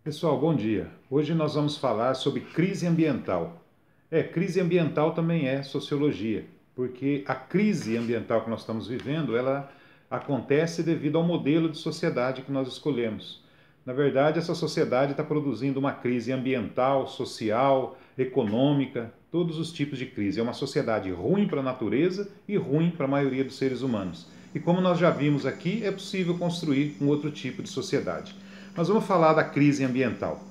Pessoal, bom dia. Hoje nós vamos falar sobre crise ambiental. Crise ambiental também é sociologia, porque a crise ambiental que nós estamos vivendo, ela acontece devido ao modelo de sociedade que nós escolhemos. Na verdade, essa sociedade está produzindo uma crise ambiental, social, econômica, todos os tipos de crise. É uma sociedade ruim para a natureza e ruim para a maioria dos seres humanos. E como nós já vimos aqui, é possível construir um outro tipo de sociedade. Mas vamos falar da crise ambiental.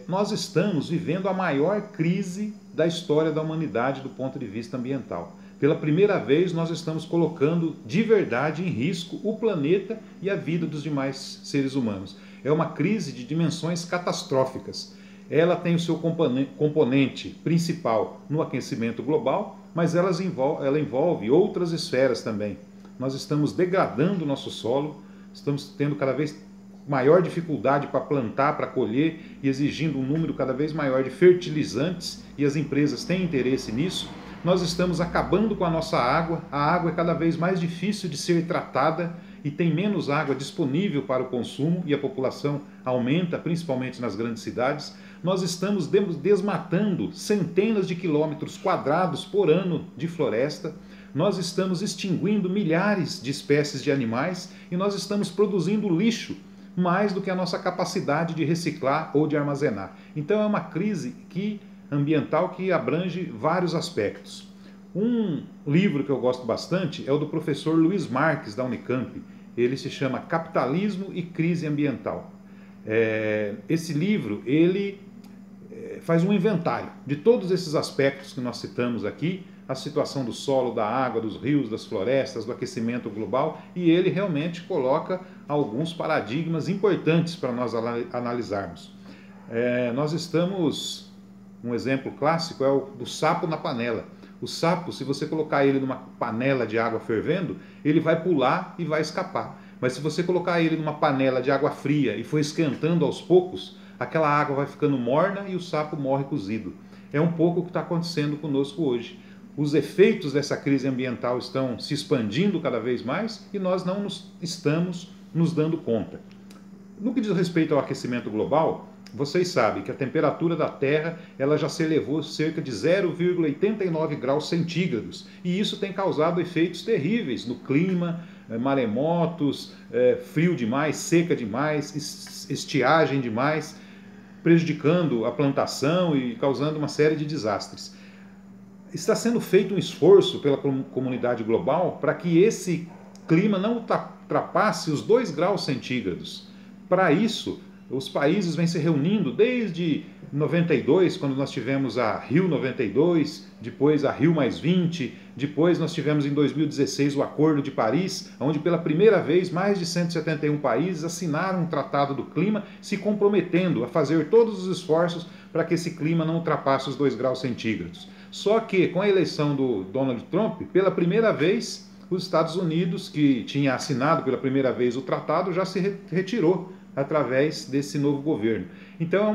Nós estamos vivendo a maior crise da história da humanidade do ponto de vista ambiental. Pela primeira vez, nós estamos colocando de verdade em risco o planeta e a vida dos demais seres humanos. É uma crise de dimensões catastróficas. Ela tem o seu componente principal no aquecimento global, mas ela envolve outras esferas também. Nós estamos degradando o nosso solo, estamos tendo cada vez maior dificuldade para plantar, para colher e exigindo um número cada vez maior de fertilizantes, e as empresas têm interesse nisso. Nós estamos acabando com a nossa água, a água é cada vez mais difícil de ser tratada e tem menos água disponível para o consumo e a população aumenta, principalmente nas grandes cidades. Nós estamos desmatando centenas de quilômetros quadrados por ano de floresta. Nós estamos extinguindo milhares de espécies de animais e nós estamos produzindo lixo mais do que a nossa capacidade de reciclar ou de armazenar. Então é uma crise ambiental que abrange vários aspectos. Um livro que eu gosto bastante é o do professor Luiz Marques, da Unicamp. Ele se chama Capitalismo e Crise Ambiental. Esse livro, ele faz um inventário de todos esses aspectos que nós citamos aqui, a situação do solo, da água, dos rios, das florestas, do aquecimento global, e ele realmente coloca alguns paradigmas importantes para nós analisarmos. Nós estamos, um exemplo clássico é o do sapo na panela. O sapo, se você colocar ele numa panela de água fervendo, ele vai pular e vai escapar. Mas se você colocar ele numa panela de água fria e for esquentando aos poucos, aquela água vai ficando morna e o sapo morre cozido. É um pouco o que está acontecendo conosco hoje. Os efeitos dessa crise ambiental estão se expandindo cada vez mais e nós não estamos nos dando conta. No que diz respeito ao aquecimento global, vocês sabem que a temperatura da Terra ela já se elevou cerca de 0,89 graus centígrados e isso tem causado efeitos terríveis no clima, maremotos, frio demais, seca demais, estiagem demais, prejudicando a plantação e causando uma série de desastres. Está sendo feito um esforço pela comunidade global para que esse clima não ultrapasse os 2 graus centígrados. Para isso, os países vêm se reunindo desde 92, quando nós tivemos a Rio 92, depois a Rio +20, depois nós tivemos em 2016 o Acordo de Paris, onde pela primeira vez mais de 171 países assinaram um tratado do clima, se comprometendo a fazer todos os esforços para que esse clima não ultrapasse os 2 graus centígrados. Só que com a eleição do Donald Trump, pela primeira vez, os Estados Unidos, que tinha assinado pela primeira vez o tratado, já se retirou através desse novo governo. Então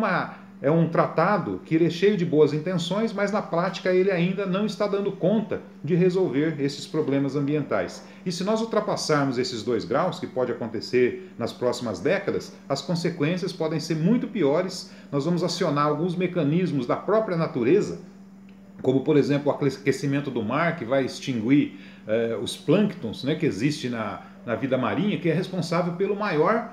é um tratado que ele é cheio de boas intenções, mas na prática ele ainda não está dando conta de resolver esses problemas ambientais. E se nós ultrapassarmos esses 2 graus, que pode acontecer nas próximas décadas, as consequências podem ser muito piores. Nós vamos acionar alguns mecanismos da própria natureza, como por exemplo o aquecimento do mar, que vai extinguir os plânctons, que existe na vida marinha, que é responsável pelo maior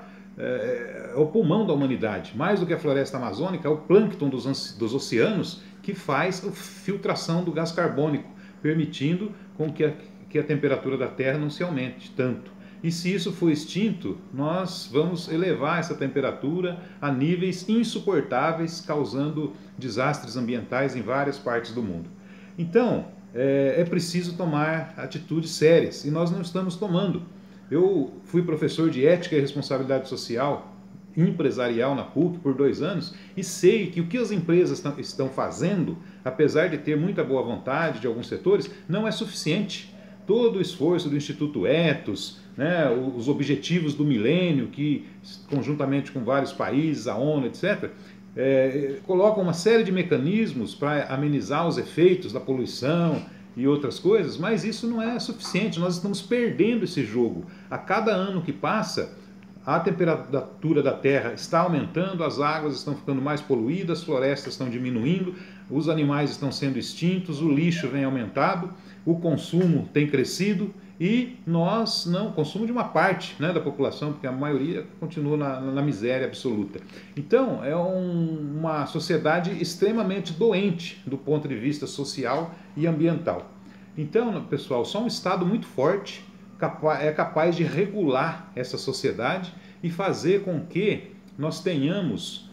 o pulmão da humanidade. Mais do que a floresta amazônica, é o plâncton dos oceanos que faz a filtração do gás carbônico, permitindo com que a temperatura da Terra não se aumente tanto. E se isso for extinto, nós vamos elevar essa temperatura a níveis insuportáveis, causando desastres ambientais em várias partes do mundo. Então, é preciso tomar atitudes sérias, e nós não estamos tomando. Eu fui professor de ética e responsabilidade social empresarial na PUC por 2 anos e sei que o que as empresas estão fazendo, apesar de ter muita boa vontade de alguns setores, não é suficiente. Todo o esforço do Instituto Ethos, os objetivos do milênio, que conjuntamente com vários países, a ONU, etc., colocam uma série de mecanismos para amenizar os efeitos da poluição e outras coisas, mas isso não é suficiente. Nós estamos perdendo esse jogo. A cada ano que passa, a temperatura da Terra está aumentando, as águas estão ficando mais poluídas, as florestas estão diminuindo, os animais estão sendo extintos, o lixo vem aumentado, o consumo tem crescido e nós não, consumo de uma parte, né, da população, porque a maioria continua na miséria absoluta. Então, é uma sociedade extremamente doente do ponto de vista social e ambiental. Então, pessoal, só um Estado muito forte é capaz de regular essa sociedade e fazer com que nós tenhamos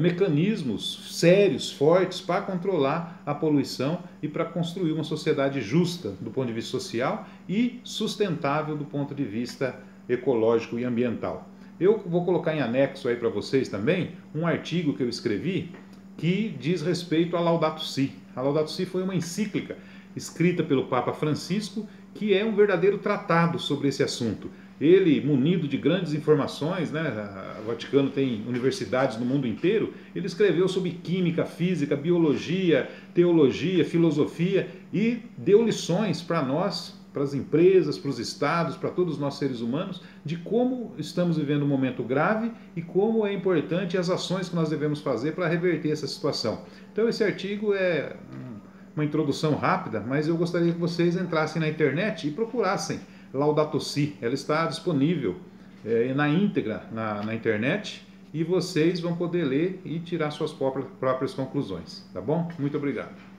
mecanismos sérios, fortes, para controlar a poluição e para construir uma sociedade justa do ponto de vista social e sustentável do ponto de vista ecológico e ambiental. Eu vou colocar em anexo aí para vocês também um artigo que eu escrevi que diz respeito a Laudato Si. A Laudato Si foi uma encíclica escrita pelo Papa Francisco, que é um verdadeiro tratado sobre esse assunto. Ele, munido de grandes informações, né, o Vaticano tem universidades no mundo inteiro, ele escreveu sobre química, física, biologia, teologia, filosofia e deu lições para nós, para as empresas, para os estados, para todos nós seres humanos, de como estamos vivendo um momento grave e como é importante as ações que nós devemos fazer para reverter essa situação. Então esse artigo é uma introdução rápida, mas eu gostaria que vocês entrassem na internet e procurassem Laudato Si. Ela está disponível na íntegra na internet e vocês vão poder ler e tirar suas próprias conclusões, tá bom? Muito obrigado.